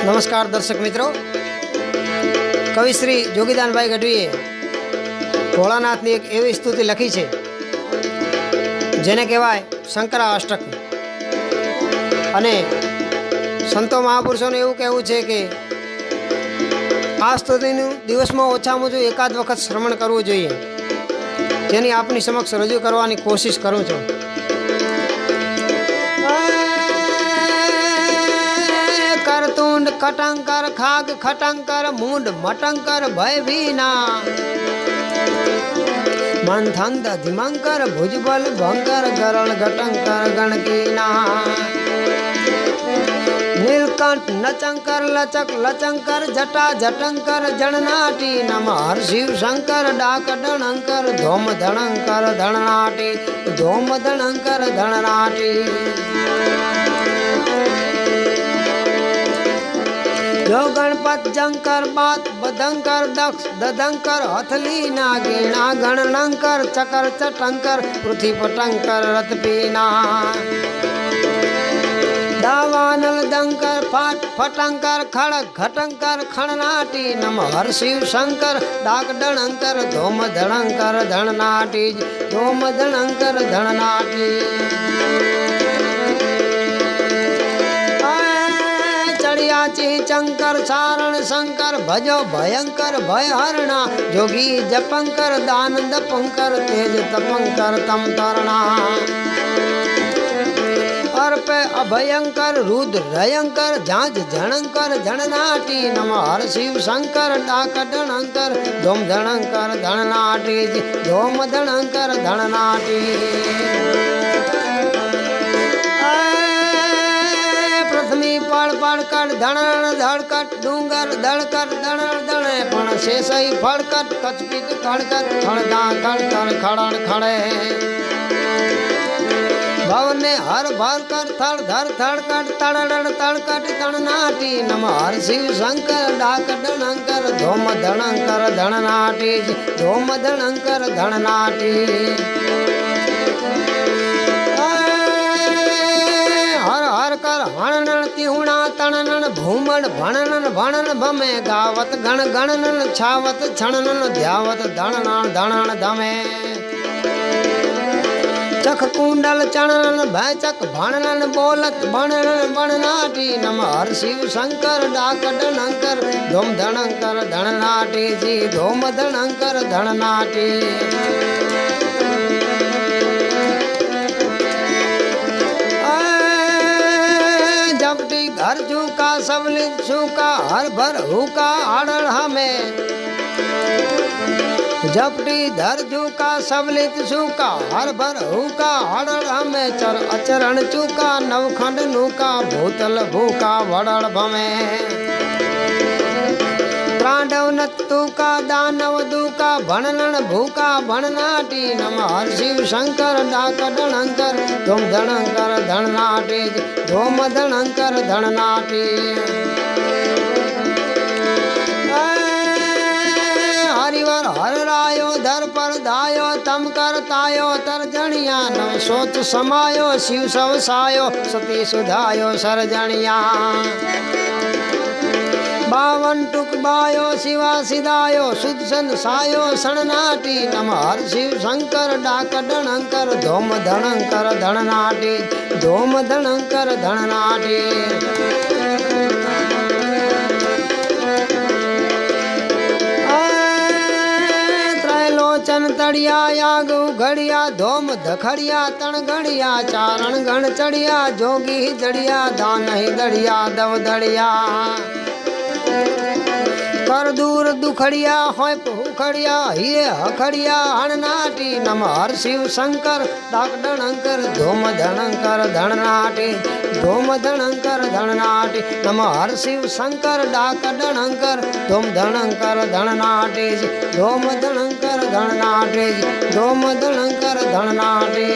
नमस्कार दर्शक मित्रों, कवि श्री जोगीदानभाई गढ़वीए भोळानाथनी एक एवी स्तुति लखी है जेने कहेवाय शंकराष्टक। अने संतो महापुरुषोने एवुं कहेवुं छे के आ स्तुतिनुं दिवसमां ओछामां ओछुं एकाद वखत श्रवण करवुं जोईए, जेनी आपनी समक्ष रजू करवानी कोशिश करूं छुं। करतुंड खटंकर खाग खटंकर मुंड मटंकर भय भीना मंथन दधिमंकर भुजबल भंकर गरल घटंकर गणकीना नीलकंठ नचंकर लचक लचंकर जटा जटंकर जननाटी नमः शिव शंकर डाक डणंकर धोम धणंकर धणनाटी धोम धणंकर धणनाटी जो गणपत जंकर बात बदंकर दक्ष ददंकर हथली नागिना गणलंकर चकर चटंकर पृथ्वी पटंकर रतपीना दावानल दंकर फाट फटंकर खड़क घटंकर खणनाटी नमः शिव शंकर डाक डणंकर धोम धणंकर धणनाटी धोम धणंकर धणनाटी चंकर सारण शंकर भजो भयंकर भयहरणा जोगी जपंकर दानंद पंकर तेज तपंकर तम तरणा अर्पे अभयंकर रुद्र रयंकर झांझ झणंकर झणनाटी नमः शिव शंकर डाक डणंकर धोम धणंकर धणनाटी धोम धणंकर धणनाटी पड़ पड़कट धड़न धड़कट डूंगर धड़कट धड़न धड़े पण से सही फड़कट कचपिट खड़कट खड़दा खड़कर खड़न खड़े भवने हर भर कर थड़ धर थड़कट तड़न तड़कट तड़नाटी नमः शिव शंकर डाक डणंकर धोम धणंकर धणनाटी धोम धणंकर धणनाटी कर हणन तिहुणा तणन भूमण भणन भणन भमे गावत गण गणन छावत छणन ध्यावत धणन धणन धमे चख कुंडल चणन भैचक भणन बोलत भणन भणनाटी नमः शिव शंकर डाक डणंकर धोम धणंकर धणनाटी जी धोम धणंकर धणनाटी घर झूका सबलित झूका हर भर हुका आड़ल हमें झपटी धर झूका सबलित झूका हर भर हुका आड़ल हमें चर अचरण चूका नवखंड नूका भूतल भूका वड़ल भमे प्रांडव नत्तुका दानव दूका भणनन भूका भणनाटी नमः शिव शंकर डाक डणंकर धोम धणंकर धणनाटी धोम धणंकर धणनाटी हरिवर हर रायो धर पर दायो तम कर तायो तरजणिया नव सोच समायो शिव सवसायो सती सुधायो सरजणिया बावन टुक बायो शिवा सिदायो सुदसन सायो सणनाटी नमः शिव शंकर डाक डणंकर धोम धणंकर धणनाटी धोम धणंकर धणनाटी त्रैलोचन तड़िया याग उघड़िया धोम धखड़िया तण गड़िया चारण गण चढ़िया जोगी ही जड़िया दान ही दड़िया दव दड़िया कर दूर दुखड़िया होय उखड़िया हीरे हखड़िया हणनाटी नमः शिव शंकर डाक डणंकर धोम धणंकर धणनाटी धोम धणंकर धणनाटी नमः शिव शंकर डाक डणंकर धोम धणंकर धणनाटी धोम धणंकर धणनाटी धोम धणंकर धणनाटी।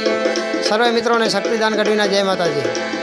सर्वे मित्रों ने शक्तिदान गढ़वीना जय माताजी।